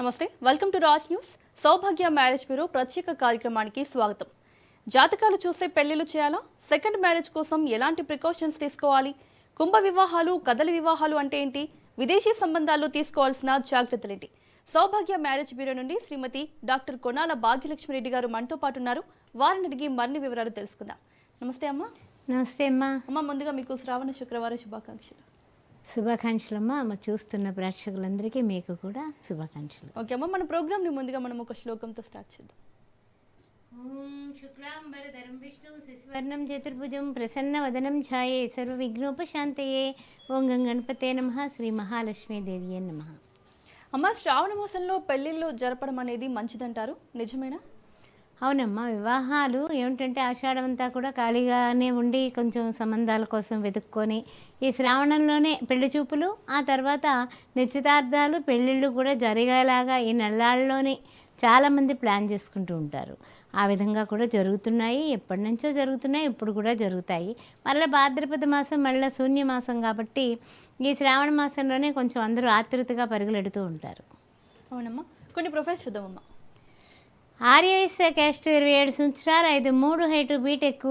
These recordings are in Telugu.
నమస్తే, welcome to Raj news. Saubhagya marriage bureau ప్రత్యేక కార్యక్రమానికి స్వాగతం. జాతకాలు చూసే పెళ్లిళ్ళు చేయాలా? సెకండ్ మ్యారేజ్ కోసం ఎలాంటి ప్రికాషన్స్ తీసుకోవాలి? కుంభ వివాహాలు, కదలి వివాహాలు అంటే ఏంటి? విదేశీ సంబంధాల్లో తీసుకోవాల్సిన జాగ్రత్తలేంటి? సౌభాగ్య మ్యారేజ్ బ్యూరో నుండి శ్రీమతి డాక్టర్ కొనాల భాగ్యలక్ష్మి రెడ్డి గారు మనతో పాటు ఉన్నారు. వారిని అడిగి మరిన్ని వివరాలు తెలుసుకుందాం. నమస్తే అమ్మా. నమస్తే అమ్మా. అమ్మ, ముందుగా మీకు శ్రావణ శుక్రవారం శుభాకాంక్షలు. శుభాకాంక్షలమ్మా. చూస్తున్న ప్రేక్షకులందరికీ మీకు కూడా శుభాకాంక్షలు. ఓకే అమ్మ, మన ప్రోగ్రామ్ని ముందుగా మనం ఒక శ్లోకంతో స్టార్ట్ చేద్దాం. ఓం శుక్లాంబరధరం విష్ణు శశివర్ణం చతుర్భుజం ప్రసన్నవదనం ఛాయే సర్వ విఘ్నోపశాంతయే. ఓం గణపతే నమః. శ్రీ మహాలక్ష్మీదేవియే నమః. అమ్మ, శ్రావణ మాసంలో పెళ్లిళ్ళు జరపడం అనేది మంచిదంటారు, నిజమేనా? అవునమ్మా. వివాహాలు ఏమిటంటే ఆషాఢం అంతా కూడా ఖాళీగానే ఉండి కొంచెం సంబంధాల కోసం వెతుక్కొని ఈ శ్రావణంలోనే పెళ్లి చూపులు, ఆ తర్వాత నిశ్చితార్థాలు, పెళ్ళిళ్ళు కూడా జరిగేలాగా ఈ నెలల్లోనే చాలామంది ప్లాన్ చేసుకుంటూ ఉంటారు. ఆ విధంగా కూడా జరుగుతున్నాయి. ఎప్పటి నుంచో జరుగుతున్నాయి, ఇప్పుడు కూడా జరుగుతాయి. మళ్ళీ భాద్రపద మాసం మళ్ళీ శూన్యమాసం కాబట్టి ఈ శ్రావణ మాసంలోనే కొంచెం అందరూ ఆతృతగా పరుగులెడుతూ ఉంటారు. అవునమ్మా, కొన్ని ప్రొఫైల్స్ చూద్దామమ్మా. ఆర్యవైశ్య క్యాస్ట్ 27 సంవత్సరాలు, 5-3 హైటు, బీటెక్,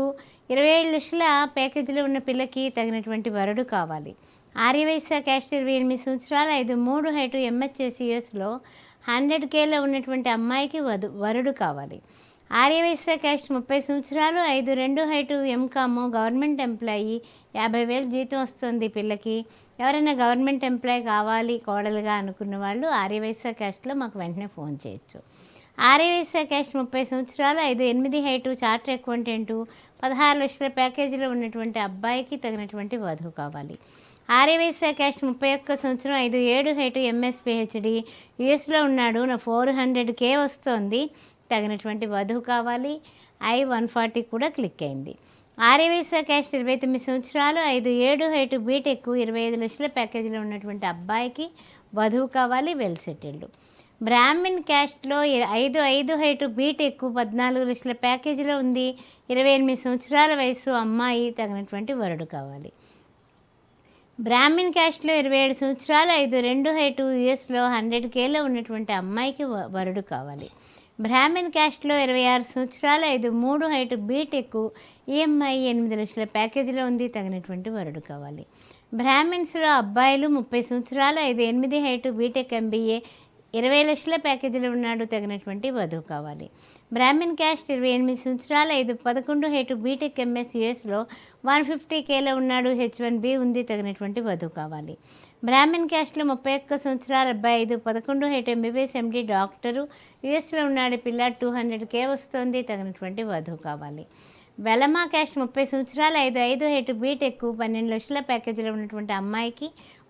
27 లక్షల ప్యాకేజీలో ఉన్న పిల్లకి తగినటువంటి వరుడు కావాలి. ఆర్యవైశ్య క్యాస్ట్ 28 సంవత్సరాలు, 5-3 హైటు, ఎంహెచ్ఎస్ యూఎస్లో 100Kలో ఉన్నటువంటి అమ్మాయికి వరుడు కావాలి. ఆర్యవైశ్య క్యాస్ట్ 30 సంవత్సరాలు, 5-2 హైటు, ఎంకామ్, గవర్నమెంట్ ఎంప్లాయీ, 50,000 జీతం వస్తుంది పిల్లకి. ఎవరైనా గవర్నమెంట్ ఎంప్లాయీ కావాలి కోడలుగా అనుకున్న వాళ్ళు ఆర్యవైశ్య క్యాస్ట్లో మాకు వెంటనే ఫోన్ చేయొచ్చు. ఆర్యవైశ్య క్యాస్ట్ 30 సంవత్సరాలు, 5-8 హైటు, చార్టర్ అకౌంటెంటు, 16 లక్షల ప్యాకేజీలో ఉన్నటువంటి అబ్బాయికి తగినటువంటి వధువు కావాలి. ఆర్యవైశ్య క్యాస్ట్ 31 సంవత్సరం, 5-7 హైటు, ఎంఎస్ పిహెచ్డి, యుఎస్లో ఉన్నాడు, నా 400K వస్తుంది, తగినటువంటి వధువు కావాలి. I-140 కూడా క్లిక్ అయింది. ఆర్యవైశ్య క్యాస్ట్ 29 సంవత్సరాలు, 5-7 హైటు, బీటెక్, 25 లక్షల ప్యాకేజీలో ఉన్నటువంటి అబ్బాయికి వధువు కావాలి, వెల్ సెటిల్డ్. బ్రాహ్మిన్ క్యాస్ట్లో 5-5 హైటు, బీటెక్, 14 లక్షల ప్యాకేజీలో ఉంది, 28 సంవత్సరాల వయసు అమ్మాయి, తగినటువంటి వరుడు కావాలి. బ్రాహ్మిన్ క్యాస్ట్లో 27 సంవత్సరాలు, 5-2 హైటు, యుఎస్లో 100Kలో ఉన్నటువంటి అమ్మాయికి వరుడు కావాలి. బ్రాహ్మిన్ క్యాస్ట్లో 26 సంవత్సరాలు, 5-3 హైటు, బీటెక్, ఈఎంఐ 8 లక్షల ప్యాకేజీలో ఉంది, తగినటువంటి వరుడు కావాలి. బ్రాహ్మిన్స్లో అబ్బాయిలు 30 సంవత్సరాలు, 5-8 హైటు, బీటెక్, ఎంబీఏ, 20 లక్షల ప్యాకేజీలో ఉన్నాడు, తగినటువంటి వధువు కావాలి. బ్రాహ్మిన్ క్యాస్ట్ 28 సంవత్సరాలు, 5-11 హైటు, బీటెక్, ఎంఎస్ యుఎస్లో 150Kలో ఉన్నాడు, H1B ఉంది, తగినటువంటి వధువు కావాలి. బ్రాహ్మిన్ క్యాస్ట్లో 31 సంవత్సరాల అబ్బాయి, 5-11 హైటు, ఎంబీబీఎస్, ఎండి, డాక్టరు, యుఎస్లో ఉన్నాడు, పిల్ల 200K వస్తుంది, తగినటువంటి వధువు కావాలి. వెలమా క్యాస్ట్ 30 సంవత్సరాలు, 5-5 హైటు, బీటెక్, 12 లక్షల ప్యాకేజీలో ఉన్నటువంటి అమ్మాయికి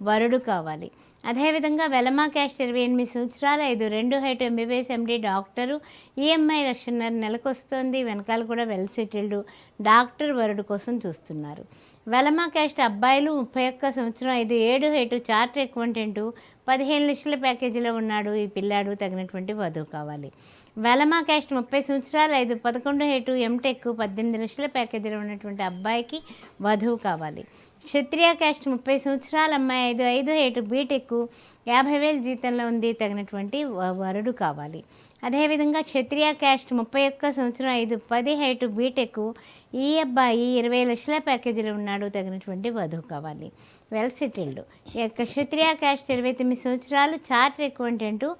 వరుడు కావాలి. అదేవిధంగా వెలమా క్యాస్ట్ 28 సంవత్సరాలు, 5-2 హైటు, ఎంబీబీఎస్, ఎండి, డాక్టరు, ఈఎంఐ 1,50,000 నెలకు వస్తుంది, వెనకాల కూడా వెల్ సెటిల్డ్, డాక్టర్ వరుడు కోసం చూస్తున్నారు. వెలమా క్యాస్ట్ అబ్బాయిలు 31 సంవత్సరం, 5-7 హైటు, చార్టర్ అకౌంటెంటు, 15 లక్షల ప్యాకేజీలో ఉన్నాడు, ఈ పిల్లాడు, తగినటువంటి వధువు కావాలి. వెలమా క్యాస్ట్ 30 సంవత్సరాలు, 5-11 హైటు, ఎంటెక్, 18 లక్షల ప్యాకేజీలో ఉన్నటువంటి అబ్బాయికి వధువు కావాలి. క్షత్రియ క్యాస్ట్ 30 సంవత్సరాల అమ్మాయి, 5-5 హైటు, బీటెక్, 50,000 జీతంలో ఉంది, తగినటువంటి వరుడు కావాలి. అదేవిధంగా క్షత్రియ క్యాస్ట్ 31 సంవత్సరం, 5-10 హైటు, బీటెక్, ఈ అబ్బాయి 20 లక్షల ప్యాకేజీలో ఉన్నాడు, తగినటువంటి వధువు కావాలి, వెల్ సెటిల్డ్. క్షత్రియ క్యాస్ట్ 29 సంవత్సరాలు, చార్టర్ అకౌంటెంటు,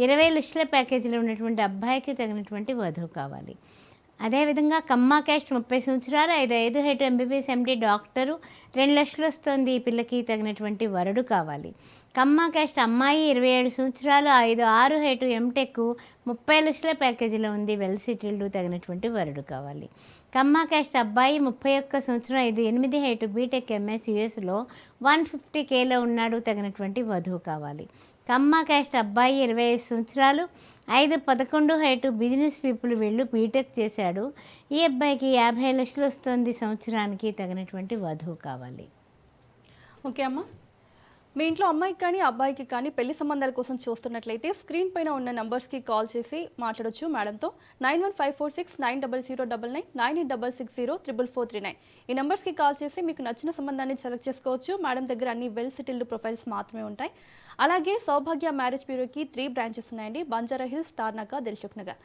20 లక్షల ప్యాకేజీలో ఉన్నటువంటి అబ్బాయికి తగినటువంటి వధువు కావాలి. అదేవిధంగా కమ్మా క్యాస్ట్ 30 సంవత్సరాలు, 5-5 హైటు, ఎంబీబీఎస్, ఎండి, డాక్టరు, 2 లక్షలు వస్తుంది, ఈ పిల్లకి తగినటువంటి వరుడు కావాలి. కమ్మా క్యాస్ట్ అమ్మాయి 27 సంవత్సరాలు, 5-6 హైటు, ఎంటెక్, 30 లక్షల ప్యాకేజీలో ఉంది, వెల్ సెటిల్డ్, తగినటువంటి వరుడు కావాలి. కమ్మా క్యాస్ట్ అబ్బాయి 31 సంవత్సరం, 5-8 హైటు, బీటెక్, ఎంఎస్ యుఎస్లో 150Kలో ఉన్నాడు, తగినటువంటి వధువు కావాలి. కమ్మా క్యాస్ట్ అబ్బాయి 25 సంవత్సరాలు, 5-11 హైటు, బిజినెస్ పీపుల్, వీళ్ళు బీటెక్ చేశాడు, ఈ అబ్బాయికి 50 లక్షలు వస్తుంది సంవత్సరానికి, తగినటువంటి వధువు కావాలి. ఓకే అమ్మ, మీ ఇంట్లో అమ్మాయికి కానీ అబ్బాయికి కానీ పెళ్లి సంబంధాల కోసం చూస్తున్నట్లయితే స్క్రీన్ పైన ఉన్న నంబర్స్కి కాల్ చేసి మాట్లాడొచ్చు మేడంతో. 9154690099 9866034439 ఈ నంబర్స్కి కాల్ చేసి మీకు నచ్చిన సంబంధాన్ని సెలెక్ట్ చేసుకోవచ్చు. మేడం దగ్గర అన్ని వెల్ సెటిల్డ్ ప్రొఫైల్స్ మాత్రమే ఉంటాయి. అలాగే సౌభాగ్య మ్యారేజ్ బ్యూరోకి 3 బ్రాంచెస్ ఉన్నాయండి. బంజారా హిల్స్, తార్నాక, దిల్సుఖ్ నగర్.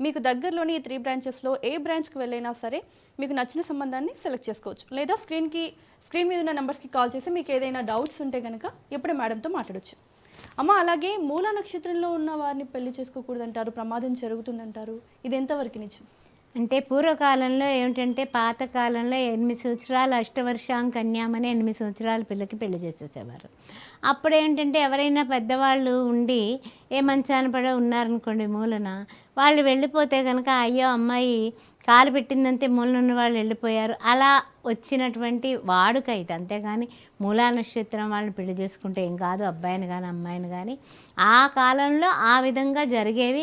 మీకు దగ్గరలోని ఈ 3 బ్రాంచెస్లో ఏ బ్రాంచ్కి వెళ్ళైనా సరే మీకు నచ్చిన సంబంధాన్ని సెలెక్ట్ చేసుకోవచ్చు. లేదా స్క్రీన్ మీద ఉన్న నెంబర్స్కి కాల్ చేసి మీకు ఏదైనా డౌట్స్ ఉంటే కనుక ఇప్పుడే మేడంతో మాట్లాడొచ్చు. అమ్మ, అలాగే మూలా నక్షత్రంలో ఉన్న వారిని పెళ్లి చేసుకోకూడదంటారు, ప్రమాదం జరుగుతుందంటారు. ఇది ఎంతవరకు నిజం? అంటే పూర్వకాలంలో ఏమిటంటే పాతకాలంలో 8 సంవత్సరాలు అష్టవర్షాం కన్యామని 8 సంవత్సరాల పిల్లకి పెళ్లి చేసేసేవారు. అప్పుడు ఏంటంటే ఎవరైనా పెద్దవాళ్ళు ఉండి ఏ మంచాన పడే ఉన్నారనుకోండి మూలన, వాళ్ళు వెళ్ళిపోతే కనుక అయ్యో అమ్మాయి కాలు పెట్టిందంతే మూలన ఉన్న వాళ్ళు వెళ్ళిపోయారు అలా వచ్చినటువంటి వాడుక ఇది. అంతేగాని మూలా నక్షత్రం వాళ్ళని పెళ్లి చేసుకుంటే ఏం కాదు, అబ్బాయిని కానీ అమ్మాయిని కానీ. ఆ కాలంలో ఆ విధంగా జరిగేవి.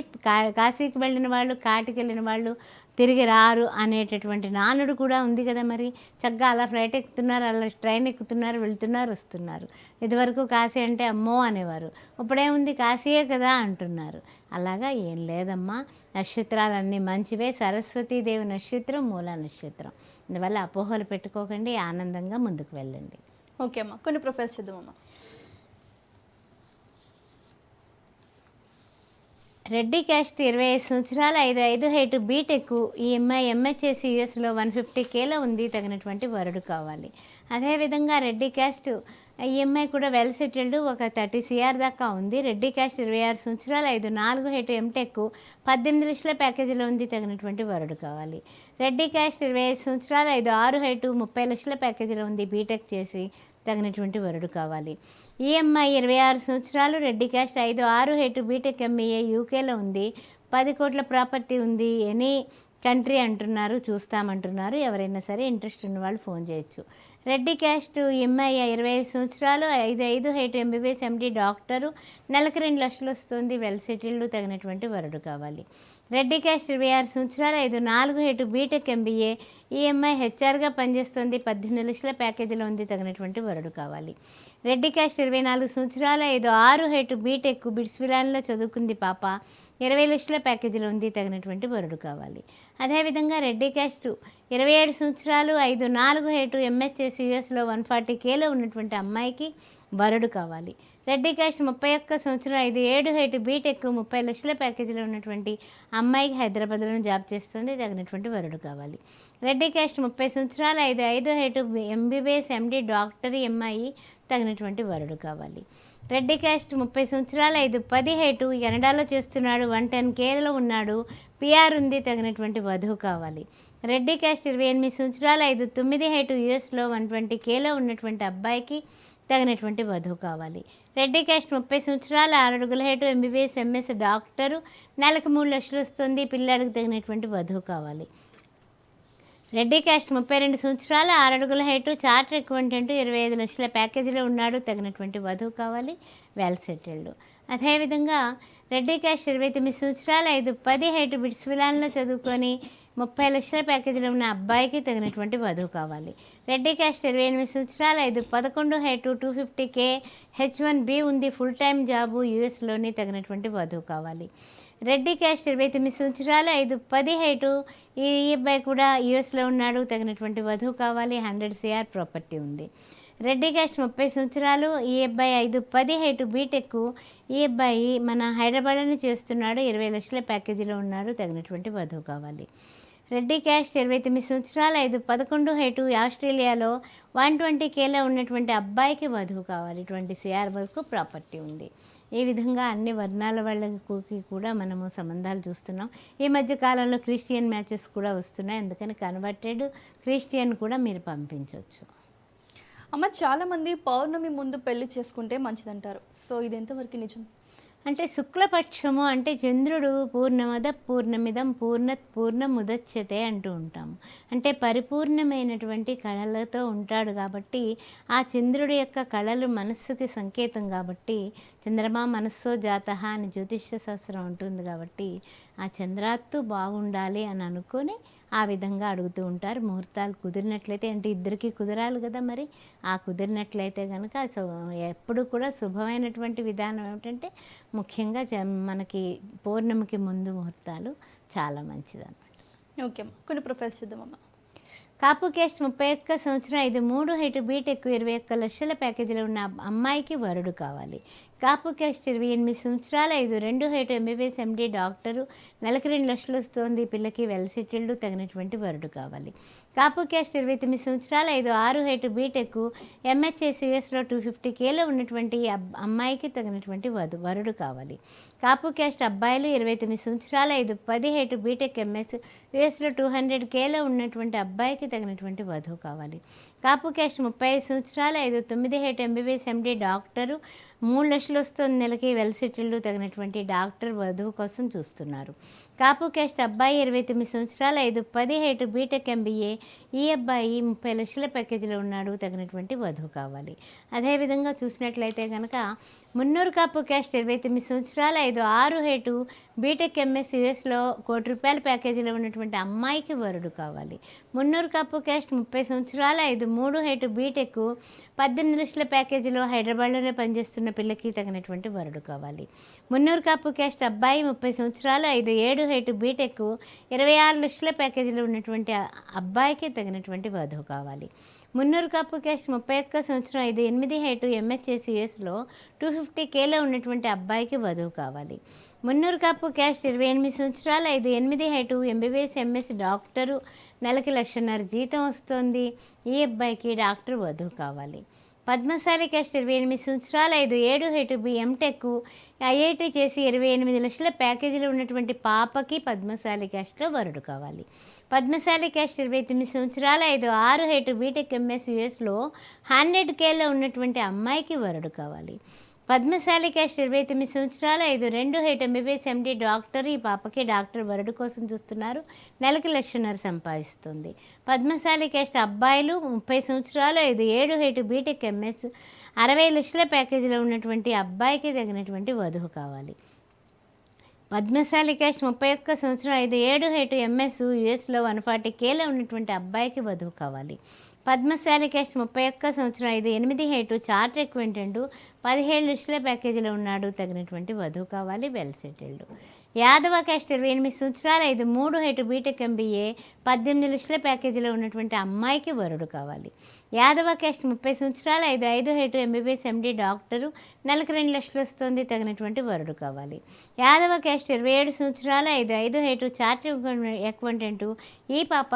కాశీకి వెళ్ళిన వాళ్ళు, కాటికి వెళ్ళిన వాళ్ళు తిరిగి రారు అనేటటువంటి నానుడు కూడా ఉంది కదా. మరి చక్కగా అలా ఫ్లైట్ ఎక్కుతున్నారు, అలా ట్రైన్ ఎక్కుతున్నారు, వెళ్తున్నారు, వస్తున్నారు. ఇదివరకు కాశీ అంటే అమ్మో అనేవారు, ఇప్పుడేముంది కాశీయే కదా అంటున్నారు. అలాగా ఏం లేదమ్మా, నక్షత్రాలన్నీ మంచివే. సరస్వతీదేవి నక్షత్రం మూలా నక్షత్రం. అందువల్ల అపోహలు పెట్టుకోకండి, ఆనందంగా ముందుకు వెళ్ళండి. ఓకే అమ్మా, కొన్ని ప్రొఫైల్స్ చూద్దామమ్మా. రెడ్డి క్యాస్ట్ 25 సంవత్సరాలు, 5'5" హైట్, బీటెక్. ఈ అమ్మాయి ఎంహెచ్ఎస్ యూఎస్లో 150Kలో ఉంది. తగినటువంటి వరుడు కావాలి. అదేవిధంగా రెడ్డి క్యాస్ట్ ఈ అమ్మాయి కూడా వెల్ సెటిల్డ్, ఒక 30 CR దాకా ఉంది. రెడ్డి క్యాస్ట్ 26 సంవత్సరాలు, 5'4" హైట్, ఎంటెక్, 18 లక్షల ప్యాకేజీలో ఉంది. తగినటువంటి వరుడు కావాలి. రెడ్డి క్యాస్ట్ 25 సంవత్సరాలు, 5'6" హైట్, 30 లక్షల ప్యాకేజీలో ఉంది. బీటెక్ చేసి తగినటువంటి వరుడు కావాలి. ఈ అమ్మాయి 26 సంవత్సరాలు, Reddy caste, 5'6" height, BTech MBA, యూకేలో ఉంది. 10 కోట్ల ప్రాపర్టీ ఉంది. ఎనీ కంట్రీ అంటున్నారు, చూస్తామంటున్నారు. ఎవరైనా సరే ఇంట్రెస్ట్ ఉన్న వాళ్ళు ఫోన్ చేయొచ్చు. రెడ్డి క్యాస్ట్ ఈ అమ్మాయి 25 సంవత్సరాలు, 5'5" హైట్, ఎంబీబీఎస్, ఎండి, డాక్టరు, నెలకు 2 లక్షలు వస్తుంది. వెల్ సెటిల్డ్, తగినటువంటి వరుడు కావాలి. రెడ్డి క్యాస్ట్ 26 సంవత్సరాలు, 5'4" హైట్, బీటెక్ ఎంబీఏ. ఈ అమ్మాయి హెచ్ఆర్గా పనిచేస్తుంది. 18 లక్షల ప్యాకేజీలో ఉంది. తగినటువంటి వరుడు కావాలి. రెడ్డి క్యాస్ట్ 24 సంవత్సరాలు, 5'6" హైట్, బీటెక్, బిట్స్విలాన్లో చదువుకుంది పాప. 20 లక్షల ప్యాకేజీలో ఉంది. తగినటువంటి వరుడు కావాలి. అదేవిధంగా రెడ్డి క్యాస్ట్ 27 సంవత్సరాలు, 5'4" హైట్, ఎంహెచ్ఎస్ యూఎస్లో 140Kలో ఉన్నటువంటి అమ్మాయికి వరుడు కావాలి. రెడ్డి క్యాస్ట్ 31 సంవత్సరం, 5'7" హైట్, బీటెక్, 30 లక్షల ప్యాకేజీలో ఉన్నటువంటి అమ్మాయికి హైదరాబాద్లో జాబ్ చేస్తుంది. తగినటువంటి వరుడు కావాలి. రెడ్డి క్యాస్ట్ 30 సంవత్సరాలు, 5'5" హైట్, ఎంబీబీఎస్, ఎండి, డాక్టరీ అమ్మాయి. తగినటువంటి వరుడు కావాలి. రెడ్డి క్యాస్ట్ 30 సంవత్సరాలు, 5'10" హైట్, కెనడాలో చేస్తున్నాడు. 110Kలో ఉన్నాడు. పిఆర్ ఉంది. తగినటువంటి వధువు కావాలి. రెడ్డి క్యాస్ట్ 28 సంవత్సరాలు, 5'9" హైట్, యూఎస్లో 120Kలో ఉన్నటువంటి అబ్బాయికి తగినటువంటి వధువు కావాలి. రెడ్డి క్యాస్ట్ 30 సంవత్సరాలు, 6 అడుగుల హైట్, ఎంబీబీఎస్, ఎంఎస్, డాక్టరు, నెలకు 3 లక్షలు వస్తుంది. పిల్లాడికి తగినటువంటి వధువు కావాలి. రెడ్డి క్యాస్ట్ 32 సంవత్సరాలు, 6 అడుగుల హైట్, చార్టర్ అకౌంటెంట్, 25 లక్షల ప్యాకేజీలో ఉన్నాడు. తగినటువంటి వధువు కావాలి. Well settled. అదేవిధంగా రెడ్డి క్యాస్ట్ 29 సంవత్సరాలు, 5'10" హైట్, బిట్స్విలాన్లో చదువుకొని 30 లక్షల ప్యాకేజీలో ఉన్న అబ్బాయికి తగినటువంటి వధువు కావాలి. రెడ్డి క్యాస్ట్ 28 సంవత్సరాలు, 5'11" హైట్, 250K, H1B ఉంది. ఫుల్ టైం జాబు, యూఎస్లోని. తగినటువంటి వధువు కావాలి. రెడ్డి క్యాస్ట్ 29 సంవత్సరాలు, 5'10" హైటు, ఈ అబ్బాయి కూడా యూఎస్లో ఉన్నాడు. తగినటువంటి వధువు కావాలి. 100 CR ప్రాపర్టీ ఉంది. రెడ్డి క్యాస్ట్ 30 సంవత్సరాలు, ఈ అబ్బాయి 5'10" హైటు, బీటెక్. ఈ అబ్బాయి మన హైదరాబాద్లోనే చేస్తున్నాడు. 20 లక్షల ప్యాకేజీలో ఉన్నాడు. తగినటువంటి వధువు కావాలి. రెడ్డి క్యాస్ట్ 29 సంవత్సరాలు, 5'11" హైటు, ఆస్ట్రేలియాలో 120Kలో ఉన్నటువంటి అబ్బాయికి వధువు కావాలి. 20 CR వరకు ప్రాపర్టీ ఉంది. ఈ విధంగా అన్ని వర్ణాల వాళ్ళకి కూడా మనము సంబంధాలు చూస్తున్నాం. ఈ మధ్య కాలంలో క్రిస్టియన్ మ్యాచెస్ కూడా వస్తున్నాయి. అందుకని కన్వర్టెడ్ క్రిస్టియన్ కూడా మీరు పంపించవచ్చు. అమ్మ, చాలామంది పౌర్ణమి ముందు పెళ్లి చేసుకుంటే మంచిదంటారు. సో ఇది ఎంతవరకు నిజం? అంటే శుక్లపక్షము అంటే చంద్రుడు పూర్ణమద పూర్ణమిదం పూర్ణత్ పూర్ణముదచ్యతే అంటూ ఉంటాము. అంటే పరిపూర్ణమైనటువంటి కళలతో ఉంటాడు కాబట్టి ఆ చంద్రుడి యొక్క కళలు మనస్సుకి సంకేతం కాబట్టి చంద్రమా మనస్సో జాతః అని జ్యోతిష్య శాస్త్రం ఉంటుంది. కాబట్టి ఆ చంద్రాత్తు బాగుండాలి అని అనుకొని ఆ విధంగా అడుగుతూ ఉంటారు. ముహూర్తాలు కుదిరినట్లయితే, అంటే ఇద్దరికీ కుదరాలి కదా మరి. ఆ కుదిరినట్లయితే కనుక ఎప్పుడు కూడా శుభమైనటువంటి విధానం ఏమిటంటే ముఖ్యంగా మనకి పౌర్ణమికి ముందు ముహూర్తాలు చాలా మంచిదన్నమాట. ఓకే అమ్మా, కొన్ని ప్రొఫైల్స్ చూద్దామమ్మా. కాపు క్యాస్ట్ 31 సంవత్సరం, 5 హైట్ బీటెక్ 21 లక్షల ప్యాకేజీలో ఉన్న అమ్మాయికి వరుడు కావాలి. కాపు క్యాస్ట్ 28 సంవత్సరాల, 5 హైట్ ఎంబీబీఎస్ ఎండి డాక్టరు, నెలకు 2 లక్షలు వస్తుంది, పిల్లకి వెల్ సెటిల్డ్, తగినటువంటి వరుడు కావాలి. కాపు క్యాస్ట్ 29 సంవత్సరాల, 6 హైట్ బీటెక్ ఎంహెచ్ఎస్ యూఎస్లో 250Kలో ఉన్నటువంటి అమ్మాయికి తగినటువంటి వరుడు కావాలి. కాపు క్యాస్ట్ అబ్బాయిలు 29 సంవత్సరాల, 10 హైట్ బీటెక్ ఎంఎస్ యూఎస్లో 200Kలో ఉన్నటువంటి అబ్బాయికి తగినటువంటి వధువు కావాలి. కాపు క్యాస్ట్ 35 సంవత్సరాల, 9 హైట్ ఎంబీబీఎస్ ఎండి డాక్టరు, 3 లక్షలు వస్తుంది, నెలకి వెల్ సెటిల్డ్, తగినటువంటి డాక్టర్ వధువు కోసం చూస్తున్నారు. కాపు క్యాస్ట్ అబ్బాయి 29 సంవత్సరాల, 10 హైట్ బీటెక్ ఎంబీఏ, ఈ అబ్బాయి 30 లక్షల ప్యాకేజీలో ఉన్నాడు, తగినటువంటి వధువు కావాలి. అదేవిధంగా చూసినట్లయితే కనుక మున్నూరు కాపు క్యాస్ట్ 29 సంవత్సరాల, 6 హైట్ బీటెక్ ఎంఎస్ యూఎస్లో ₹1 కోటి ప్యాకేజీలో ఉన్నటువంటి అమ్మాయికి వరుడు కావాలి. మున్నూరు కాపు క్యాస్ట్ 30 సంవత్సరాల, 3 హైట్ బీటెక్ 18 లక్షల ప్యాకేజీలో హైదరాబాద్లోనే పనిచేస్తున్న పిల్లకి తగినటువంటి వరుడు కావాలి. మున్నూరు కాపు క్యాస్ట్ అబ్బాయి 30 సంవత్సరాలు, 7 హైట్ బీటెక్ 26 లక్షల ప్యాకేజీలో ఉన్నటువంటి అబ్బాయికి తగినటువంటి వధువు కావాలి. మున్నూరు కాపు క్యాస్ట్ 31 సంవత్సరం, 8 హైట్ ఎంహెచ్ఎస్ యూఎస్లో 250Kలో ఉన్నటువంటి అబ్బాయికి వధువు కావాలి. మున్నూరు కాపు క్యాస్ట్ 28 సంవత్సరాలు, 8 హైట్ ఎంబీబీఎస్ ఎంఎస్ డాక్టరు, నెలకి 1,50,000 జీతం వస్తుంది, ఈ అబ్బాయికి డాక్టర్ వధువు కావాలి. పద్మశాలి క్యాస్ట్ 28 సంవత్సరాలు, 7 హైట్ ఎంటెక్ ఐఐటి చేసి 28 లక్షల ప్యాకేజీలో ఉన్నటువంటి పాపకి పద్మశాలి క్యాస్ట్లో వరుడు కావాలి. పద్మశాలి క్యాస్ట్ 29 సంవత్సరాల, 6 హైట్ బీటెక్ ఎంఎస్ యూఎస్లో 100Kలో ఉన్నటువంటి అమ్మాయికి వరుడు కావాలి. పద్మశాలి క్యాస్ట్ 29 సంవత్సరాల, 2 హైట్ ఎంబీబీఎస్ ఎండి డాక్టర్, ఈ పాపకి డాక్టర్ వరుడు కోసం చూస్తున్నారు, నెలకి 1,50,000 సంపాదిస్తుంది. పద్మశాలి క్యాస్ట్ అబ్బాయిలు 30 సంవత్సరాలు, 7 హైట్ బీటెక్ ఎంఎస్ 60 లక్షల ప్యాకేజీలో ఉన్నటువంటి అబ్బాయికి తగినటువంటి వధువు కావాలి. పద్మశాలి క్యాస్ట్ 31 సంవత్సరం, 7 హైట్ ఎంఎస్ యూఎస్లో 140Kలో ఉన్నటువంటి అబ్బాయికి వధువు కావాలి. పద్మశాలి క్యాస్ట్ 31 సంవత్సరం, 8 హైట్ చార్టర్ అకౌంటెంట్ 17 లక్షల ప్యాకేజీలో ఉన్నాడు, తగినటువంటి వధువు కావాలి, వెల్ సెటిల్డ్. యాదవ క్యాస్ట్ 28 సంవత్సరాలు, 3 హైట్ బీటెక్ ఎంబీఏ 18 లక్షల ప్యాకేజీలో ఉన్నటువంటి అమ్మాయికి వరుడు కావాలి. యాదవ క్యాస్ట్ 30 సంవత్సరాలు, 5 హైట్ ఎంబీబీఎస్ ఎండి డాక్టరు, నెలకు 2 లక్షలు వస్తుంది, తగినటువంటి వరుడు కావాలి. యాదవ క్యాస్ట్ 27 సంవత్సరాలు, 5 హైట్ చార్టర్ అకౌంటెంట్, ఈ పాప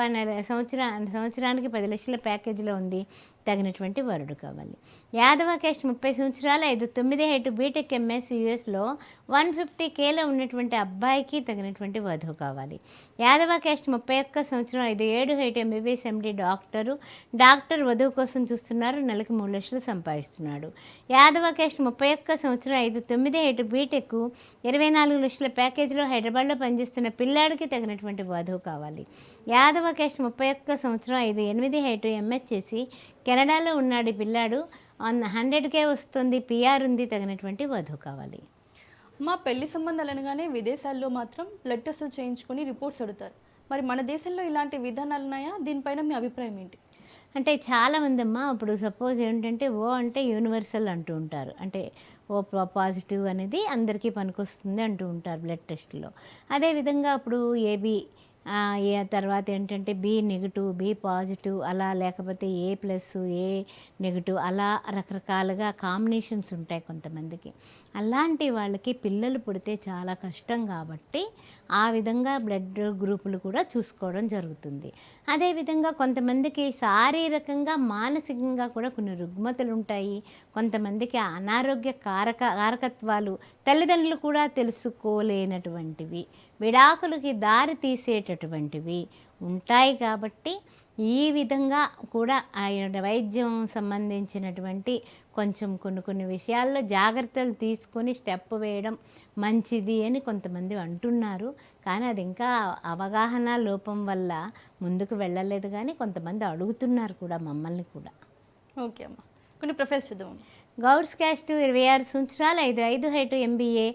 సంవత్సరానికి 10 లక్షల ప్యాకేజీలో ఉంది, తగినటువంటి వరుడు కావాలి. యాదవ క్యాస్ట్ 30 సంవత్సరాలు, 9 హైట్ బీటెక్ ఎంఎస్ యూఎస్లో 150Kలో ఉన్నటువంటి అబ్బాయికి తగినటువంటి వధువు కావాలి. యాదవ క్యాస్ట్ 31 సంవత్సరం, 7 హైట్ ఎంబీబీఎస్ ఎండి డాక్టర్ వధువు కోసం చూస్తున్నారు, నెలకు 3 లక్షలు సంపాదిస్తున్నాడు. యాదవ క్యాస్ట్ 31 సంవత్సరం, 9 హైట్ బీటెక్ 24 లక్షల ప్యాకేజీలో హైదరాబాద్లో పనిచేస్తున్న పిల్లాడికి తగినటువంటి వధువు కావాలి. యాదవ క్యాస్ట్ 31 సంవత్సరం, 8 హైట్ ఎంఎస్ చేసి కెనడాలో ఉన్నాడు పిల్లాడు, 100K వస్తుంది, పిఆర్ ఉంది, తగినటువంటి వధువు కావాలి. మా పెళ్లి సంబంధాలు అనగానే విదేశాల్లో మాత్రం బ్లడ్ టెస్టులు చేయించుకొని రిపోర్ట్స్ అడుగుతారు. మరి మన దేశంలో ఇలాంటి విధానాలు ఉన్నాయా? దీనిపైన మీ అభిప్రాయం ఏంటి? అంటే చాలామంది అమ్మ ఇప్పుడు సపోజ్ ఏంటంటే ఓ అంటే యూనివర్సల్ అంటూ ఉంటారు, అంటే ఓ పాజిటివ్ అనేది అందరికీ పనికొస్తుంది అంటూ ఉంటారు బ్లడ్ టెస్ట్లో. అదేవిధంగా ఇప్పుడు ఏబి తర్వాత ఏంటంటే బి నెగిటివ్, బి పాజిటివ్, అలా లేకపోతే A+, ఏ నెగిటివ్, అలా రకరకాలుగా కాంబినేషన్స్ ఉంటాయి కొంతమందికి. అలాంటి వాళ్ళకి పిల్లలు పుడితే చాలా కష్టం కాబట్టి ఆ విధంగా బ్లడ్ గ్రూపులు కూడా చూసుకోవడం జరుగుతుంది. అదేవిధంగా కొంతమందికి శారీరకంగా మానసికంగా కూడా కొన్ని రుగ్మతలు ఉంటాయి, కొంతమందికి అనారోగ్య కారకత్వాలు తల్లిదండ్రులు కూడా తెలుసుకోలేనటువంటివి, విడాకులకి దారి తీసేటటువంటివి ఉంటాయి. కాబట్టి ఈ విధంగా కూడా వైద్యం సంబంధించినటువంటి కొంచెం కొన్ని విషయాల్లో జాగ్రత్తలు తీసుకొని స్టెప్ వేయడం మంచిది అని కొంతమంది అంటున్నారు. కానీ అది ఇంకా అవగాహన లోపం వల్ల ముందుకు వెళ్ళలేదు, కానీ కొంతమంది అడుగుతున్నారు కూడా మమ్మల్ని కూడా. ఓకే అమ్మ, కొన్ని ప్రొఫైల్స్ చూద్దాం. గౌడ్స్ క్యాస్ట్ 26 సంవత్సరాలు 5 హైటు MBA,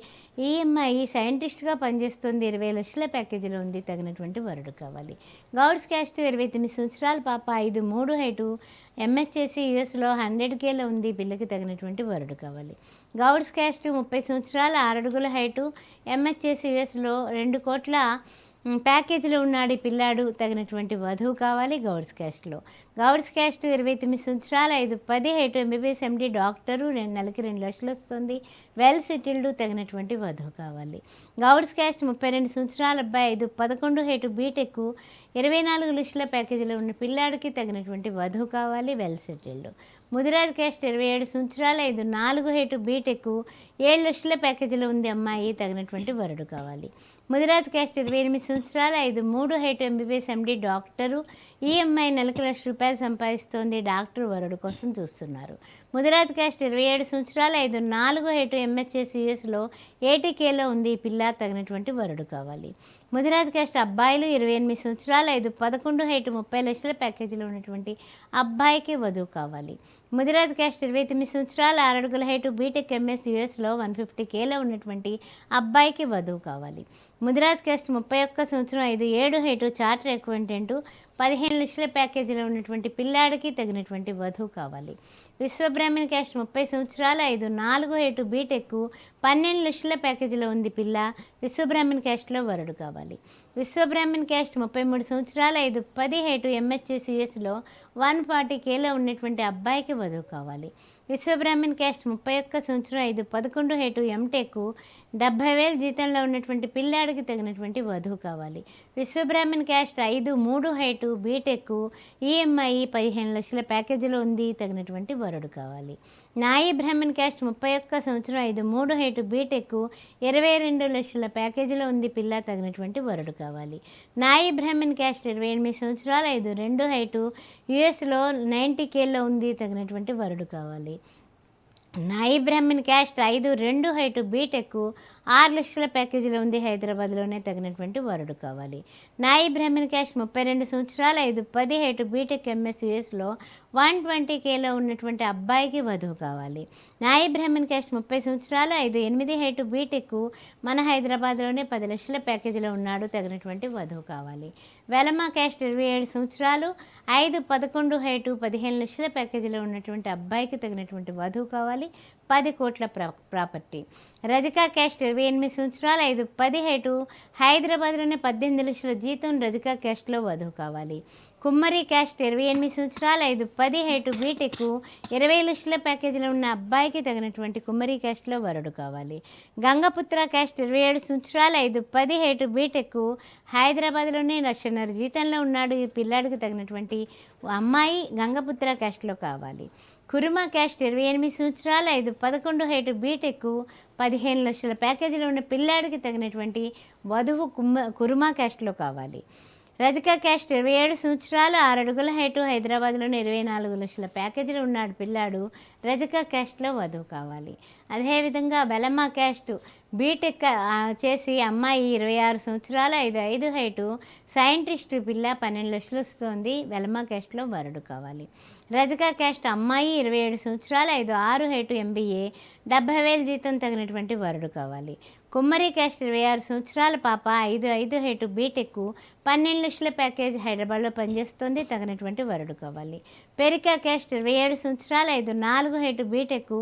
ఈఎంఐ సైంటిస్ట్గా పనిచేస్తుంది, 20 లక్షల ప్యాకేజీలో ఉంది, తగినటువంటి వరుడు కావాలి. గౌడ్స్ క్యాస్ట్ 29 సంవత్సరాల పాప 5'3" హైటు, MHSC యూఎస్లో 100Kలో ఉంది, పిల్లకి తగినటువంటి వరుడు కావాలి. గౌడ్స్ క్యాస్ట్ 30 సంవత్సరాలు 6 అడుగుల హైటు, MHSC యూఎస్లో 2 కోట్ల ప్యాకేజీలో ఉన్నాడు ఈ పిల్లాడు, తగినటువంటి వధువు కావాలి. గౌడ్స్ క్యాస్ట్లో గౌడ్స్ క్యాస్ట్ 29 సంవత్సరాలు 5'10" హైటు, MBBS MD డాక్టరు, నెలకి 2 లక్షలు వస్తుంది, వెల్ సెటిల్డ్, తగినటువంటి వధువు కావాలి. గౌడ్స్ క్యాస్ట్ 32 సంవత్సరాల అబ్బాయి 5'11" హైటు, బీటెక్, 24 లక్షల ప్యాకేజీలో ఉన్న పిల్లాడికి తగినటువంటి వధువు కావాలి, వెల్ సెటిల్డ్. ముదిరాజ్ క్యాస్ట్ 27 సంవత్సరాలు 5'4" హైటు, బీటెక్, 7 లక్షల ప్యాకేజీలో ఉంది అమ్మాయి, తగినటువంటి వరుడు కావాలి. ముదిరాజ్ క్యాస్ట్ 28 సంవత్సరాలు 5'3" height, MBBS MD doctor, EMI నెలకు ₹1,00,000 సంపాదిస్తోంది, డాక్టర్ వరుడు కోసం చూస్తున్నారు. ముదిరాజ్ క్యాస్ట్ 27 సంవత్సరాలు 5'4" హైటు, MHS యూఎస్లో 80Kలో ఉంది ఈ పిల్ల, తగినటువంటి వరుడు కావాలి. ముదిరాజ్ క్యాస్ట్ అబ్బాయిలు 28 సంవత్సరాలు 5'11" హైటు, 30 లక్షల ప్యాకేజీలో ఉన్నటువంటి అబ్బాయికి వధువు కావాలి. ముదిరాజ్ క్యాస్ట్ 29 సంవత్సరాలు 6 అడుగుల హైటు, బీటెక్ MS యూఎస్లో 150Kలో ఉన్నటువంటి అబ్బాయికి వధువు కావాలి. ముదిరాజ్ క్యాస్ట్ 31 సంవత్సరం 5'7" హైటు, చార్టర్ అకౌంటెంట్, 15 లక్షల ప్యాకేజీలో ఉన్నటువంటి పిల్లాడికి తగినటువంటి వధువు కావాలి. విశ్వబ్రాహ్మణ్ క్యాస్ట్ 30 సంవత్సరాలు 5'4" హైటు, బీటెక్, 12 లక్షల ప్యాకేజీలో ఉంది పిల్ల, విశ్వబ్రాహ్మణ్ క్యాస్ట్లో వరుడు కావాలి. విశ్వబ్రాహ్మణ్ క్యాస్ట్ 33 సంవత్సరాలు 5'10" హైటు, MHS యూఎస్లో 140Kలో ఉన్నటువంటి అబ్బాయికి వధువు కావాలి. విశ్వబ్రాహ్మణ్ క్యాస్ట్ 31 సంవత్సరం 5'11" హైటు, ఎంటెక్, 70,000 జీతంలో ఉన్నటువంటి పిల్లాడికి తగినటువంటి వధువు కావాలి. Vishwabrahmin caste 5'3" height, BTech, EMI 15 లక్షల ప్యాకేజీలో ఉంది, తగినటువంటి వరుడు కావాలి. నాయి బ్రాహ్మణ్ క్యాస్ట్ 31 సంవత్సరం 5'3" హైటు, బీటెక్, 22 లక్షల ప్యాకేజీలో ఉంది పిల్ల, తగినటువంటి వరుడు కావాలి. నాయి బ్రాహ్మణ్ క్యాస్ట్ 28 సంవత్సరాలు 5'2" హైటు, యూఎస్లో 90Kలో ఉంది, తగినటువంటి వరుడు కావాలి. నాయి బ్రాహ్మణ్ క్యాస్ట్ 5'2" హైటు, బీటెక్, 6 లక్షల ప్యాకేజీలో ఉంది, హైదరాబాద్లోనే, తగినటువంటి వరుడు కావాలి. నాయి బ్రాహ్మణ్ క్యాస్ట్ 32 సంవత్సరాలు 5'10" హైటు, బీటెక్ MS యూఎస్లో 120Kలో ఉన్నటువంటి అబ్బాయికి వధువు కావాలి. నాయి బ్రాహ్మణ్ క్యాస్ట్ 30 సంవత్సరాలు 5'8" హైటు, బీటెక్, మన హైదరాబాద్లోనే 10 లక్షల ప్యాకేజీలో ఉన్నాడు, తగినటువంటి వధువు కావాలి. వెలమ క్యాస్ట్ 27 సంవత్సరాలు 5'11" హైటు, 15 లక్షల ప్యాకేజీలో ఉన్నటువంటి అబ్బాయికి తగినటువంటి వధువు కావాలి, 10 కోట్ల ప్రాపర్టీ. రజికా క్యాస్ట్ 28 సంవత్సరాలు 5'10" హైటు, హైదరాబాద్లోనే 18 లక్షల జీతం, రజికా క్యాస్ట్లో వధువు కావాలి. కుమ్మరి క్యాస్ట్ 28 సంవత్సరాలు 5'10" హైటు, బీటెక్, 20 లక్షల ప్యాకేజీలో ఉన్న అబ్బాయికి తగినటువంటి కుమ్మరి క్యాస్ట్లో వరుడు కావాలి. గంగపుత్ర క్యాస్ట్ 27 సంవత్సరాలు 5'10" హైటు, బీటెక్, హైదరాబాద్లోనే 1,50,000 జీతంలో ఉన్నాడు, ఈ పిల్లాడికి తగినటువంటి అమ్మాయి గంగపుత్ర క్యాస్ట్లో కావాలి. కురుమ క్యాస్ట్ 28 సంవత్సరాలు 5'11" హైటు, బీటెక్, 15 లక్షల ప్యాకేజీలో ఉన్న పిల్లాడికి తగినటువంటి వధువు కురుమ క్యాస్ట్లో కావాలి. రజికా క్యాస్ట్ 27 సంవత్సరాలు 6 అడుగుల హైటు, హైదరాబాద్లోని 24 లక్షల ప్యాకేజీలో ఉన్నాడు పిల్లాడు, రజికా క్యాస్ట్లో వధువు కావాలి. అదేవిధంగా వెలమ్మ క్యాస్ట్ బీటెక్ చేసి అమ్మాయి 26 సంవత్సరాలు 5'5" హైటు, సైంటిస్ట్ పిల్ల, 12 లక్షలు వస్తుంది, వెలమ్మ క్యాస్ట్లో వరుడు కావాలి. రజికా క్యాస్ట్ అమ్మాయి 27 సంవత్సరాలు 5'6" హైటు, MBA, 70,000 జీతం, తగినటువంటి వరుడు కావాలి. కుమ్మరి క్యాస్ట్ 26 సంవత్సరాల పాప 5'5" హైటు, బీటెక్, 12 లక్షల ప్యాకేజ్, హైదరాబాద్లో పనిచేస్తుంది, తగినటువంటి వరుడు కావాలి. పెరికా క్యాస్ట్ 27 సంవత్సరాలు 5'4" హైటు, బీటెక్,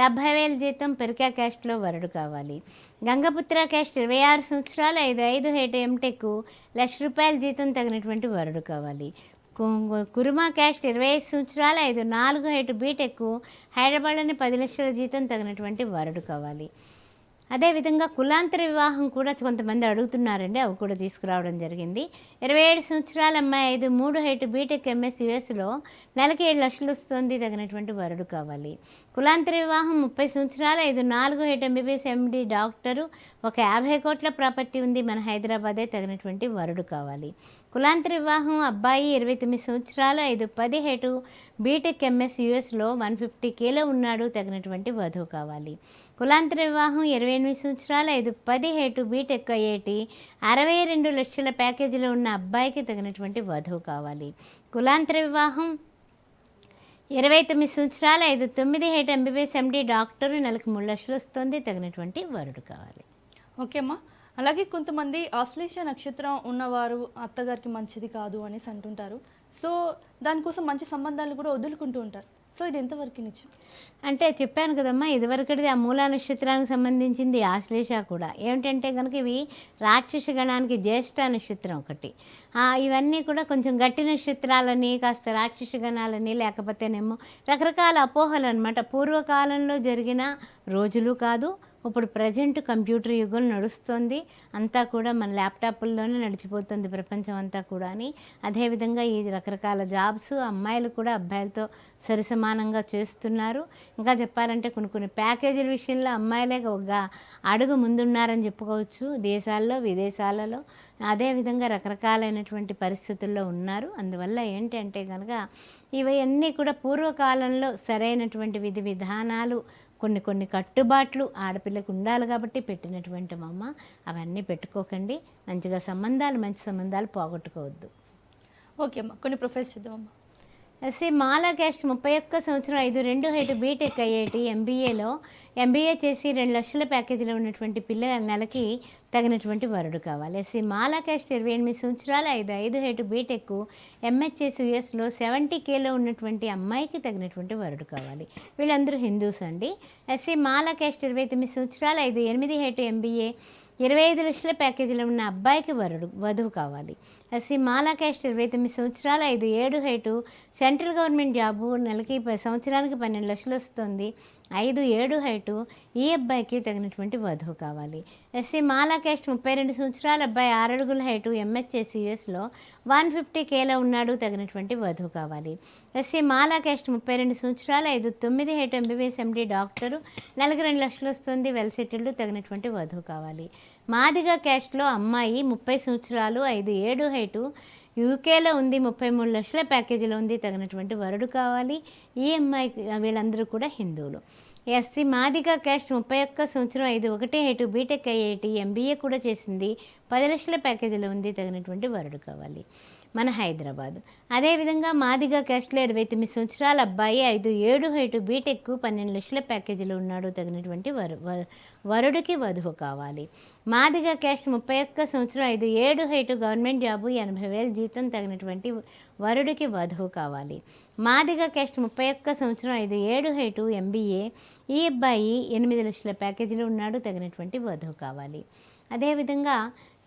70,000 జీతం, పెరికా క్యాస్ట్లో వరుడు కావాలి. గంగపుత్ర క్యాస్ట్ 26 సంవత్సరాలు 5'5" హైటు, ఎంటెక్, ₹1,00,000 జీతం, తగినటువంటి వరుడు కావాలి. కురుమా క్యాస్ట్ 25 సంవత్సరాలు 5'4" హైటు, బీటెక్, హైదరాబాద్లోని 10 లక్షల జీతం, తగినటువంటి వరుడు కావాలి. అదేవిధంగా కులాంతర వివాహం కూడా కొంతమంది అడుగుతున్నారండి, అవి కూడా తీసుకురావడం జరిగింది. 27 సంవత్సరాల అమ్మాయి 5'3" హైటు, బీటెక్, MS యూఎస్లో నెలకి 7 లక్షలు వస్తుంది, తగినటువంటి వరుడు కావాలి. కులాంతర వివాహం 30 సంవత్సరాలు 5'4" హైటు, MBBS MD డాక్టరు, ఒక 50 కోట్ల ప్రాపర్టీ ఉంది, మన హైదరాబాదే, తగినటువంటి వరుడు కావాలి. కులాంతర వివాహం అబ్బాయి 29 సంవత్సరాలు 5'10" హైటు, బీటెక్, MS యూఎస్లో 150Kలో ఉన్నాడు, తగినటువంటి వధువు కావాలి. కులాంతర వివాహం 28 సంవత్సరాలు 5'10" హైటు, బీటెక్, IIT, 62 లక్షల ప్యాకేజీలో ఉన్న అబ్బాయికి తగినటువంటి వధువు కావాలి. కులాంతర వివాహం 29 సంవత్సరాలు 5 9 హైట్ ఎంబీబీఎస్ ఎండి డాక్టర్, నెలకు 3 లక్షలు వస్తుంది, తగినటువంటి వరుడు కావాలి. ఓకే అమ్మా. అలాగే కొంతమంది ఆశ్లేష నక్షత్రం ఉన్నవారు అత్తగారికి మంచిది కాదు అనేసి అంటుంటారు. సో దానికోసం మంచి సంబంధాలు కూడా వదులుకుంటూ ఉంటారు. సో ఇది ఎంతవరకు నిజం? అంటే చెప్పాను కదమ్మా, ఇదివరకటిది ఆ మూలా నక్షత్రానికి సంబంధించింది ఆశ్లేష కూడా. ఏమిటంటే కనుక ఇవి రాక్షస గణానికి జ్యేష్ఠ నక్షత్రం ఒకటి. ఇవన్నీ కూడా కొంచెం గట్టి నక్షత్రాలని, కాస్త రాక్షస గణాలని, లేకపోతేనేమో రకరకాల అపోహలు అనమాట. పూర్వకాలంలో జరిగిన రోజులు కాదు, ఇప్పుడు ప్రజెంట్ కంప్యూటర్ యుగం నడుస్తుంది. అంతా కూడా మన ల్యాప్టాప్ల్లోనే నడిచిపోతుంది ప్రపంచం అంతా కూడా అని. అదేవిధంగా ఈ రకరకాల జాబ్స్ అమ్మాయిలు కూడా అబ్బాయిలతో సరిసమానంగా చేస్తున్నారు. ఇంకా చెప్పాలంటే కొన్ని ప్యాకేజీల విషయంలో అమ్మాయిలే ఒక అడుగు ముందున్నారని చెప్పుకోవచ్చు, దేశాల్లో విదేశాలలో. అదేవిధంగా రకరకాలైనటువంటి పరిస్థితుల్లో ఉన్నారు. అందువల్ల ఏంటంటే కనుక ఇవన్నీ కూడా పూర్వకాలంలో సరైనటువంటి విధి విధానాలు, కొన్ని కట్టుబాట్లు ఆడపిల్లకు ఉండాలి కాబట్టి పెట్టినటువంటి అమ్మ. అవన్నీ పెట్టుకోకండి. మంచి సంబంధాలు పోగొట్టుకోవద్దు. ఓకే అమ్మా, కొన్ని ప్రొఫైల్స్ చూద్దామమ్మా. మాలా క్యాస్ట్ 31 సంవత్సరం 5 2 హైట్ బీటెక్ ఐఐటి ఎంబీఏ చేసి 2 లక్షల ప్యాకేజీలో ఉన్నటువంటి పిల్ల నెలకి తగినటువంటి వరుడు కావాలి. మాలా క్యాస్ట్ 28 సంవత్సరాలు 5 హైట్ బీటెక్ ఎంహెచ్ఎస్ యుఎస్లో 70Kలో ఉన్నటువంటి అమ్మాయికి తగినటువంటి వరుడు కావాలి. వీళ్ళందరూ హిందూస్ అండి. మాలా క్యాస్ట్ 29 సంవత్సరాలు 5 8 హైట్ ఎంబీఏ 25 లక్షల ప్యాకేజీలో ఉన్న అబ్బాయికి వధువు కావాలి. మాలా క్యాస్ట్ 29 సంవత్సరాలు 5 7 హైటు సెంట్రల్ గవర్నమెంట్ జాబు, నెలకి సంవత్సరానికి 12 లక్షలు వస్తుంది, 5 7 హైటు ఈ అబ్బాయికి తగినటువంటి వధువు కావాలి. మాలా క్యాస్ట్ 32 సంవత్సరాల అబ్బాయి 6 అడుగుల హైటు ఎంహెచ్ఎస్ యుఎస్లో 150Kలో ఉన్నాడు, తగినటువంటి వధువు కావాలి. మాలా క్యాస్ట్ 32 సంవత్సరాలు 5 9 హైట్ ఎంబీబీఎస్ ఎండి డాక్టరు, నెలకు 2 లక్షలు వస్తుంది, వెల్ సెటిల్డ్, తగినటువంటి వధువు కావాలి. మాదిగా క్యాస్ట్లో అమ్మాయి 30 సంవత్సరాలు 5 7 హైటు యూకేలో ఉంది, 33 లక్షల ప్యాకేజీలో ఉంది, తగినటువంటి వరుడు కావాలి. ఈ అమ్మాయి వీళ్ళందరూ కూడా హిందువులు. మాదిగా క్యాస్ట్ 31 సంవత్సరం 5 1 హైటు బీటెక్ ఐఐటి ఎంబీఏ కూడా చేసింది, 10 లక్షల ప్యాకేజీలో ఉంది, తగినటువంటి వరుడు కావాలి. మన హైదరాబాద్. అదేవిధంగా మాదిగా క్యాస్ట్లో 29 సంవత్సరాల అబ్బాయి 5 7 హైటు బీటెక్ 12 లక్షల ప్యాకేజీలో ఉన్నాడు, తగినటువంటి వరుడికి వధువు కావాలి. మాదిగా క్యాస్ట్ 31 సంవత్సరం 5 7 హైటు గవర్నమెంట్ జాబు, 80,000 జీతం, తగినటువంటి వరుడికి వధువు కావాలి. మాదిగా క్యాస్ట్ 31 సంవత్సరం 5 7 హైటు ఎంబీఏ ఈ అబ్బాయి 8 లక్షల ప్యాకేజీలో ఉన్నాడు, తగినటువంటి వధువు కావాలి. అదేవిధంగా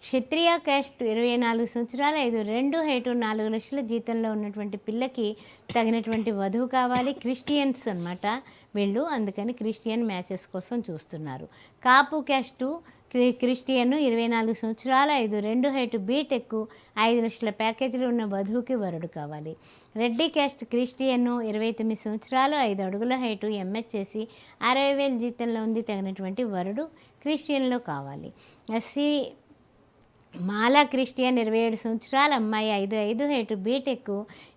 క్షత్రియ క్యాస్ట్ 24 సంవత్సరాలు 5 2 హైటు 4 లక్షల జీతంలో ఉన్నటువంటి పిల్లకి తగినటువంటి వధువు కావాలి. క్రిస్టియన్స్ అన్నమాట వీళ్ళు, అందుకని క్రిస్టియన్ మ్యాచెస్ కోసం చూస్తున్నారు. కాపు క్యాస్టు క్రిస్టియన్ 24 సంవత్సరాలు 5 2 హైటు బీటెక్ 5 లక్షల ప్యాకేజీలు ఉన్న వధువుకి వరుడు కావాలి. రెడ్డి క్యాస్ట్ క్రిస్టియన్ 29 సంవత్సరాలు 5 అడుగుల హైటు ఎంహెచ్ చేసి 60,000 జీతంలో ఉంది, తగినటువంటి వరుడు క్రిస్టియన్లో కావాలి. మాలా క్రిస్టియన్ 27 సంవత్సరాల అమ్మాయి 5 5 హైటు బీటెక్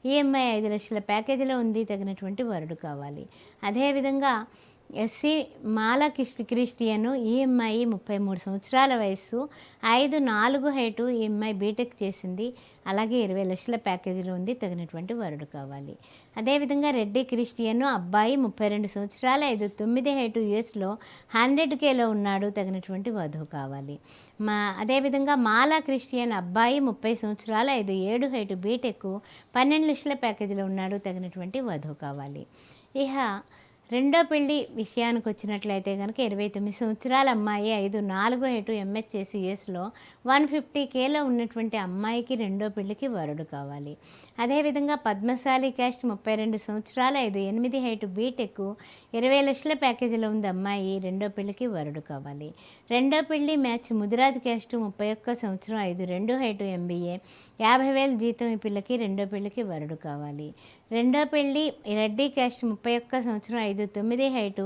ఈ అమ్మాయి 5 లక్షల ప్యాకేజీలో ఉంది, తగినటువంటి వరుడు కావాలి. అదేవిధంగా మాలా క్రిస్టియన్ ఈ అమ్మాయి 33 సంవత్సరాల వయస్సు, 5 4 హైటు ఈ అమ్మాయి బీటెక్ చేసింది, అలాగే 20 లక్షల ప్యాకేజీలో ఉంది, తగినటువంటి వరుడు కావాలి. అదేవిధంగా రెడ్డి క్రిస్టియన్ అబ్బాయి 32 సంవత్సరాలు 5 9 హైటు యుఎస్లో 100Kలో ఉన్నాడు, తగినటువంటి వధువు కావాలి. అదేవిధంగా మాలా క్రిస్టియన్ అబ్బాయి 30 సంవత్సరాలు 5 7 హైటు బీటెక్ 12 లక్షల ప్యాకేజీలో ఉన్నాడు, తగినటువంటి వధువు కావాలి. ఇహ రెండో పెళ్లి విషయానికి వచ్చినట్లయితే కనుక 29 సంవత్సరాల అమ్మాయి 5 4 హైటు ఎంహెచ్ఎస్ యుఎస్లో 150Kలో ఉన్నటువంటి అమ్మాయికి రెండో పెళ్లికి వరుడు కావాలి. అదేవిధంగా పద్మశాలి క్యాస్ట్ 32 సంవత్సరాల 5 8 హైటు బీటెక్ 20 లక్షల ప్యాకేజీలో ఉంది అమ్మాయి, రెండో పెళ్లికి వరుడు కావాలి. రెండో పెళ్లి మ్యాచ్ ముదిరాజ్ క్యాస్ట్ 31 సంవత్సరం 5 2 హైటు ఎంబీఏ 50,000 జీతం ఈ పిల్లకి, రెండో పెళ్లికి వరుడు కావాలి. రెండో పెళ్లి రెడ్డి క్యాస్ట్ 31 సంవత్సరం 5 9 హైటు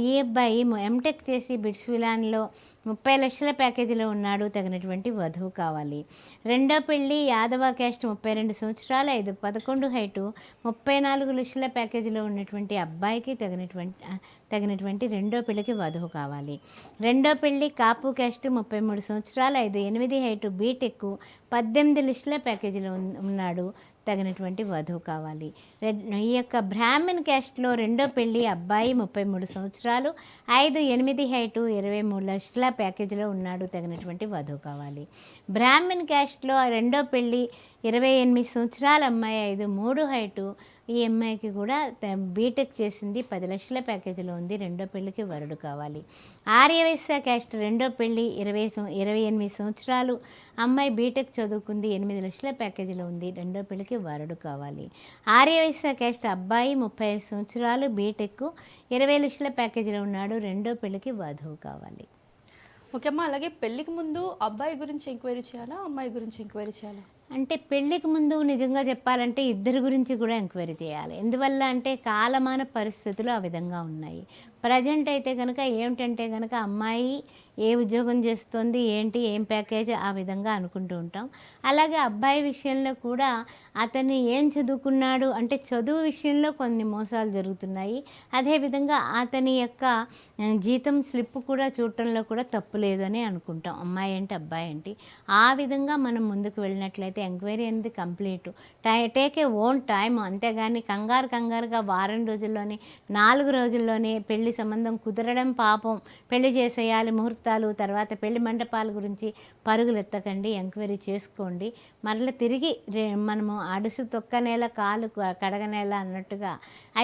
ఈ అబ్బాయి ఎంటెక్ చేసి బిట్స్విలాన్లో 30 లక్షల ప్యాకేజీలో ఉన్నాడు, తగినటువంటి వధువు కావాలి. రెండో పెళ్లి యాదవ క్యాస్ట్ 32 సంవత్సరాలు 5'11" హైటు 34 లక్షల ప్యాకేజీలో ఉన్నటువంటి అబ్బాయికి తగినటువంటి రెండో పెళ్లికి వధువు కావాలి. రెండో పెళ్లి కాపు క్యాస్ట్ 33 సంవత్సరాలు 5'8" హైటు బీటెక్ 18 లక్షల ప్యాకేజీలో ఉన్నాడు, తగినటువంటి వధువు కావాలి. ఈ యొక్క బ్రాహ్మణ్ క్యాస్ట్లో రెండో పెళ్లి అబ్బాయి 33 సంవత్సరాలు 5'8" హైటు 23 లక్షల ప్యాకేజీలో ఉన్నాడు, తగినటువంటి వధువు కావాలి. బ్రాహ్మణ్ క్యాస్ట్లో రెండో పెళ్లి 28 సంవత్సరాల అమ్మాయి 5'3" హైటు, ఈ అమ్మాయికి కూడా బీటెక్ చేసింది, 10 లక్షల ప్యాకేజీలో ఉంది, రెండో పెళ్లికి వరుడు కావాలి. ఆర్యవైశ్య క్యాస్ట్ రెండో పెళ్లి 28 సంవత్సరాలు అమ్మాయి బీటెక్ చదువుకుంది, 8 లక్షల ప్యాకేజీలో ఉంది, రెండో పెళ్లికి వరుడు కావాలి. ఆర్యవైశ్య క్యాస్ట్ అబ్బాయి 35 సంవత్సరాలు బీటెక్ 20 లక్షల ప్యాకేజీలో ఉన్నాడు, రెండో పెళ్లికి వధువు కావాలి. ఓకే అమ్మా, అలాగే పెళ్లికి ముందు అబ్బాయి గురించి ఎంక్వైరీ చేయాలా, అమ్మాయి గురించి ఎంక్వైరీ చేయాలా? అంటే పెళ్ళికి ముందు నిజంగా చెప్పాలంటే ఇద్దరి గురించి కూడా ఎంక్వైరీ చేయాలి. ఎందువల్ల అంటే కాలమాన పరిస్థితులు ఆ విధంగా ఉన్నాయి. ప్రజెంట్ అయితే కనుక ఏమిటంటే కనుక అమ్మాయి ఏ ఉద్యోగం చేస్తుంది, ఏంటి, ఏం ప్యాకేజ్, ఆ విధంగా అనుకుంటూ ఉంటాం. అలాగే అబ్బాయి విషయంలో కూడా అతను ఏం చదువుకున్నాడు అంటే చదువు విషయంలో కొన్ని మోసాలు జరుగుతున్నాయి. అదేవిధంగా అతని యొక్క జీతం స్లిప్ కూడా చూడటంలో కూడా తప్పు లేదని అనుకుంటాం, అమ్మాయి ఏంటి అబ్బాయి ఏంటి. ఆ విధంగా మనం ముందుకు వెళ్ళినట్లయితే ఎంక్వైరీ అనేది complete take a own time. అంతేగాని కంగారుగా వారం రోజుల్లోనే 4 రోజుల్లోనే పెళ్లి సంబంధం కుదరడం పాపం, పెళ్లి చేసేయాలి, ముహూర్తాలు, తర్వాత పెళ్లి మండపాల గురించి పరుగులు ఎత్తకండి, ఎంక్వైరీ చేసుకోండి. మరలా తిరిగి మనము అడుసు తొక్కనేల కాలు కడగనేల అన్నట్టుగా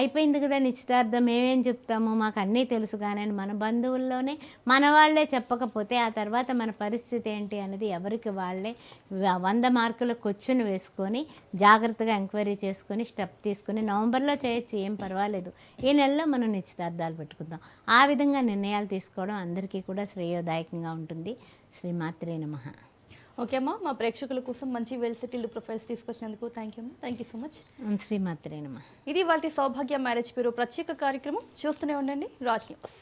అయిపోయింది కదా నిశ్చితార్థం, మేమేం చెప్తాము, మాకు అన్నీ తెలుసు కానీ మన బంధువుల్లోనే మన వాళ్ళే చెప్పకపోతే ఆ తర్వాత మన పరిస్థితి ఏంటి అనేది ఎవరికి వాళ్ళే 100 మార్కుల క్వశ్చన్ వేసుకొని జాగ్రత్తగా ఎంక్వైరీ చేసుకొని స్టెప్ తీసుకొని నవంబర్లో చేయొచ్చు, ఏం పర్వాలేదు, ఈ నెలలో మనం నిశ్చితార్థాలు పెట్టుకుందాం. ఆ విధంగా నిర్ణయాలు తీసుకోవడం అందరికీ కూడా శ్రేయోదాయకంగా ఉంటుంది. శ్రీమాత్రే నమః. ఓకే అమ్మా, మా ప్రేక్షకుల కోసం మంచి వెల్ సెటిల్డ్ ప్రొఫైల్స్ తీసుకొచ్చినందుకు థ్యాంక్ యూ అమ్మా, థ్యాంక్ యూ సో మచ్. శ్రీమాత్రే నమః. ఇది వాళ్ళ సౌభాగ్య మ్యారేజ్ బ్యూరో ప్రత్యేక కార్యక్రమం. చూస్తూనే ఉండండి రాజ్ న్యూస్.